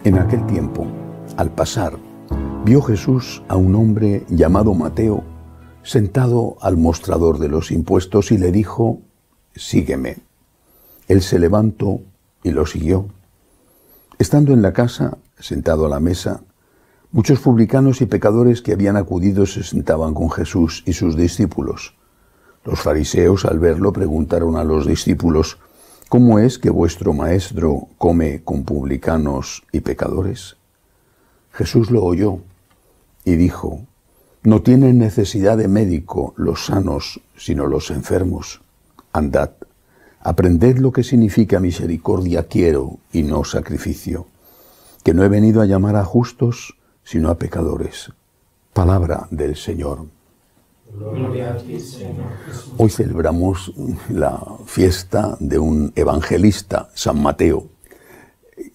En aquel tiempo, al pasar, vio Jesús a un hombre llamado Mateo sentado al mostrador de los impuestos y le dijo: «Sígueme». Él se levantó y lo siguió. Estando en la casa, sentado a la mesa, muchos publicanos y pecadores que habían acudido se sentaban con Jesús y sus discípulos. Los fariseos, al verlo, preguntaron a los discípulos: «¿Cómo es que vuestro maestro come con publicanos y pecadores?». Jesús lo oyó y dijo: «No tienen necesidad de médico los sanos, sino los enfermos. Andad, aprended lo que significa misericordia quiero y no sacrificio, que no he venido a llamar a justos, sino a pecadores». Palabra del Señor. Gloria a ti, Señor Jesús. Hoy celebramos la fiesta de un evangelista, San Mateo,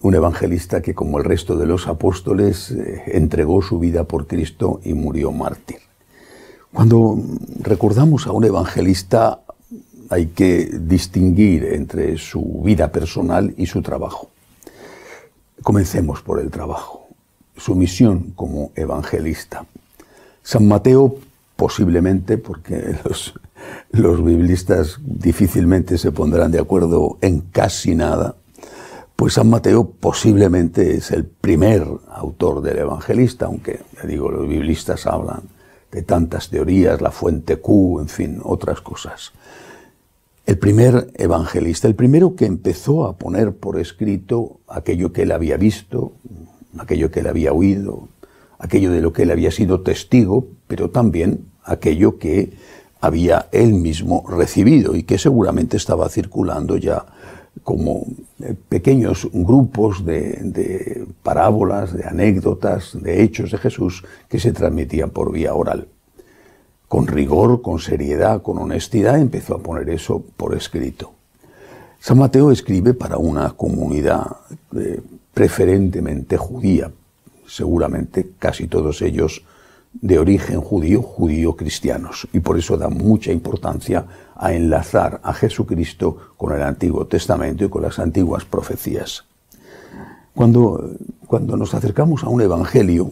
un evangelista que, como el resto de los apóstoles, entregó su vida por Cristo y murió mártir. Cuando recordamos a un evangelista, hay que distinguir entre su vida personal y su trabajo. Comencemos por el trabajo, su misión como evangelista. San Mateo, posiblemente, porque los biblistas difícilmente se pondrán de acuerdo en casi nada, pues San Mateo posiblemente es el primer autor del evangelista, aunque, ya digo, los biblistas hablan de tantas teorías, la fuente Q, en fin, otras cosas. El primer evangelista, el primero que empezó a poner por escrito aquello que él había visto, aquello que él había oído, aquello de lo que él había sido testigo, pero también aquello que había él mismo recibido y que seguramente estaba circulando ya como pequeños grupos de parábolas, de anécdotas, de hechos de Jesús que se transmitían por vía oral. Con rigor, con seriedad, con honestidad, empezó a poner eso por escrito. San Mateo escribe para una comunidad preferentemente judía, seguramente casi todos ellos de origen judío cristianos, y por eso da mucha importancia a enlazar a Jesucristo con el Antiguo Testamento y con las antiguas profecías. Cuando nos acercamos a un evangelio,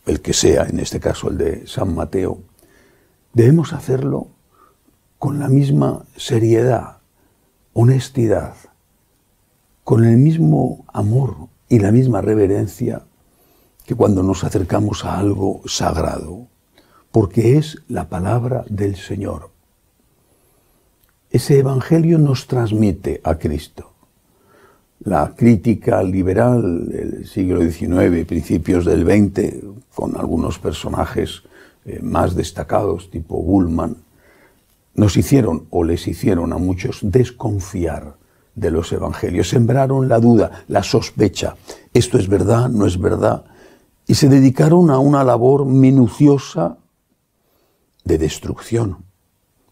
el que sea, en este caso el de San Mateo, debemos hacerlo con la misma seriedad, honestidad, con el mismo amor y la misma reverencia que cuando nos acercamos a algo sagrado, porque es la palabra del Señor. Ese evangelio nos transmite a Cristo. La crítica liberal del siglo XIX, principios del XX, con algunos personajes más destacados, tipo Bullman, nos hicieron o les hicieron a muchos desconfiar de los evangelios. Sembraron la duda, la sospecha. ¿Esto es verdad? ¿No es verdad? Y se dedicaron a una labor minuciosa de destrucción,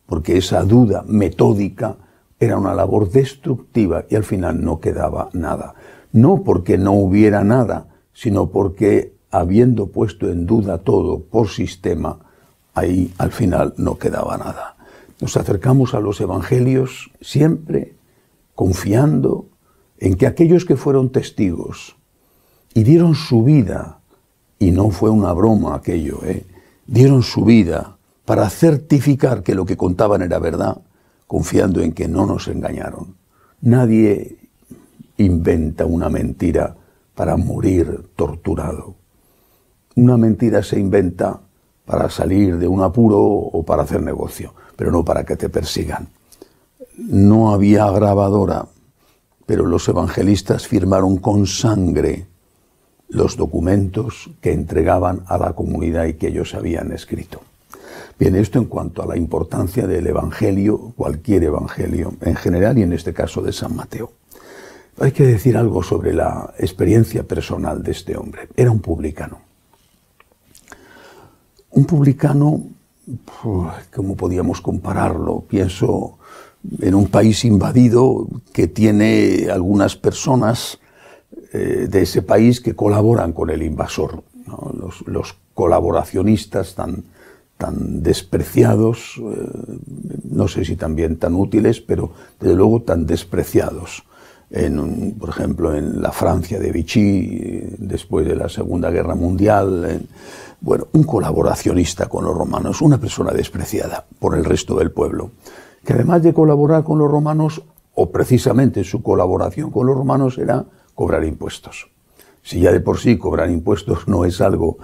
porque esa duda metódica era una labor destructiva y al final no quedaba nada. No porque no hubiera nada, sino porque, habiendo puesto en duda todo por sistema, ahí al final no quedaba nada. Nos acercamos a los evangelios siempre confiando en que aquellos que fueron testigos y dieron su vida, y no fue una broma aquello, dieron su vida para certificar que lo que contaban era verdad, confiando en que no nos engañaron. Nadie inventa una mentira para morir torturado. Una mentira se inventa para salir de un apuro o para hacer negocio, pero no para que te persigan. No había grabadora, pero los evangelistas firmaron con sangre los documentos que entregaban a la comunidad y que ellos habían escrito. Bien, esto en cuanto a la importancia del evangelio, cualquier evangelio en general y en este caso de San Mateo. Hay que decir algo sobre la experiencia personal de este hombre. Era un publicano. Un publicano, ¿cómo podíamos compararlo? Pienso en un país invadido que tiene algunas personas de ese país que colaboran con el invasor, ¿no? Los colaboracionistas tan despreciados, no sé si también tan útiles, pero desde luego tan despreciados. por ejemplo, en la Francia de Vichy, después de la Segunda Guerra Mundial. Bueno, un colaboracionista con los romanos, una persona despreciada por el resto del pueblo, que además de colaborar con los romanos, o precisamente su colaboración con los romanos, era cobrar impuestos. Si ya de por sí cobrar impuestos no es algo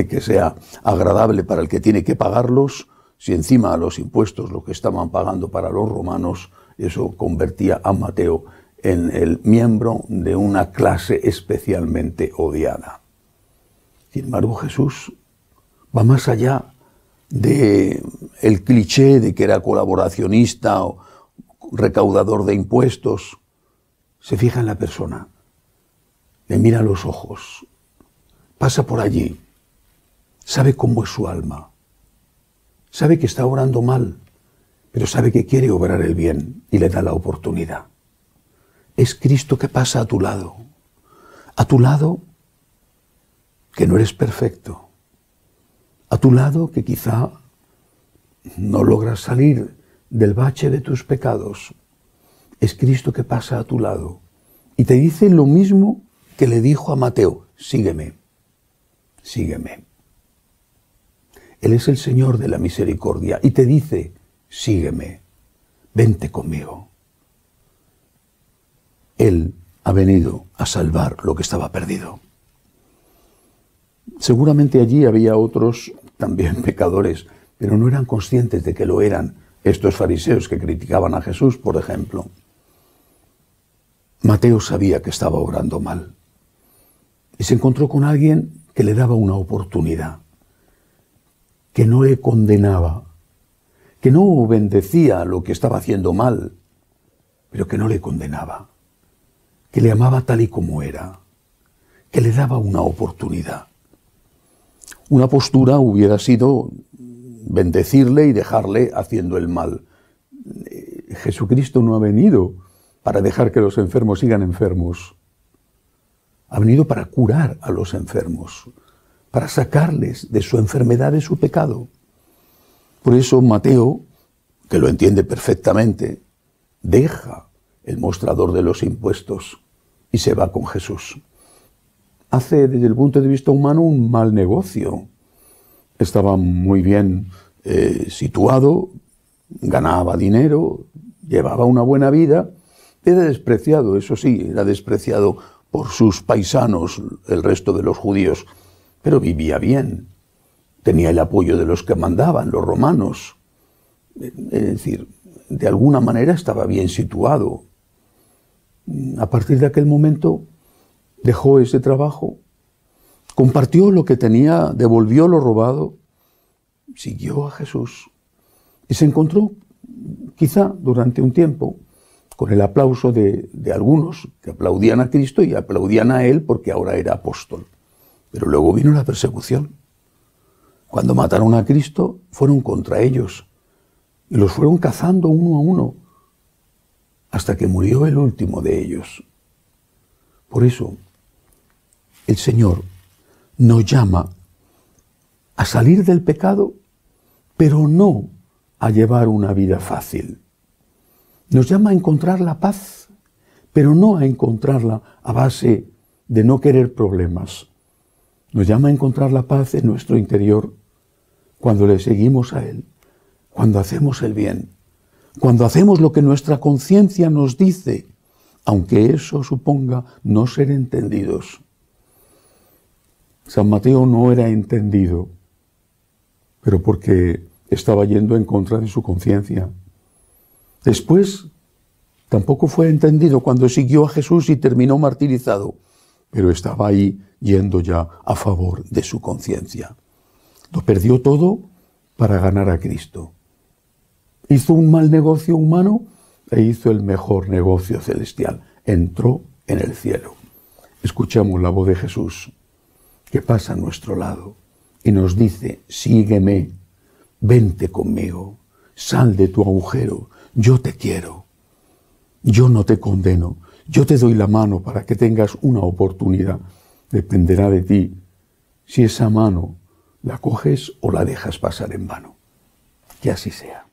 que sea agradable para el que tiene que pagarlos, si encima los impuestos, lo que estaban pagando para los romanos, eso convertía a Mateo en el miembro de una clase especialmente odiada. Sin embargo, Jesús va más allá del cliché de que era colaboracionista o recaudador de impuestos. Se fija en la persona, le mira a los ojos, pasa por allí, sabe cómo es su alma, sabe que está obrando mal, pero sabe que quiere obrar el bien y le da la oportunidad. Es Cristo que pasa a tu lado que no eres perfecto, a tu lado que quizá no logras salir del bache de tus pecados. Es Cristo que pasa a tu lado y te dice lo mismo que le dijo a Mateo: sígueme, sígueme. Él es el Señor de la misericordia y te dice: sígueme, vente conmigo. Él ha venido a salvar lo que estaba perdido. Seguramente allí había otros también pecadores, pero no eran conscientes de que lo eran. Estos fariseos que criticaban a Jesús, por ejemplo. Mateo sabía que estaba obrando mal y se encontró con alguien que le daba una oportunidad, que no le condenaba, que no bendecía lo que estaba haciendo mal, pero que no le condenaba, que le amaba tal y como era, que le daba una oportunidad. Una postura hubiera sido bendecirle y dejarle haciendo el mal. Jesucristo no ha venido para dejar que los enfermos sigan enfermos. Ha venido para curar a los enfermos, para sacarles de su enfermedad, de su pecado. Por eso Mateo, que lo entiende perfectamente, deja el mostrador de los impuestos y se va con Jesús. Hace, desde el punto de vista humano, un mal negocio. Estaba muy bien situado, ganaba dinero, llevaba una buena vida. Era despreciado, eso sí, era despreciado por sus paisanos, el resto de los judíos, pero vivía bien. Tenía el apoyo de los que mandaban, los romanos. Es decir, de alguna manera estaba bien situado. A partir de aquel momento dejó ese trabajo, compartió lo que tenía, devolvió lo robado, siguió a Jesús y se encontró, quizá durante un tiempo, con el aplauso de algunos que aplaudían a Cristo y aplaudían a él porque ahora era apóstol. Pero luego vino la persecución. Cuando mataron a Cristo, fueron contra ellos y los fueron cazando uno a uno hasta que murió el último de ellos. Por eso, el Señor nos llama a salir del pecado, pero no a llevar una vida fácil. Nos llama a encontrar la paz, pero no a encontrarla a base de no querer problemas. Nos llama a encontrar la paz en nuestro interior cuando le seguimos a Él, cuando hacemos el bien, cuando hacemos lo que nuestra conciencia nos dice, aunque eso suponga no ser entendidos. San Mateo no era entendido, pero porque estaba yendo en contra de su conciencia. Después, tampoco fue entendido cuando siguió a Jesús y terminó martirizado, pero estaba ahí yendo ya a favor de su conciencia. Lo perdió todo para ganar a Cristo. Hizo un mal negocio humano e hizo el mejor negocio celestial. Entró en el cielo. Escuchamos la voz de Jesús que pasa a nuestro lado y nos dice: sígueme, vente conmigo, sal de tu agujero, yo te quiero, yo no te condeno, yo te doy la mano para que tengas una oportunidad. Dependerá de ti si esa mano la coges o la dejas pasar en vano. Que así sea.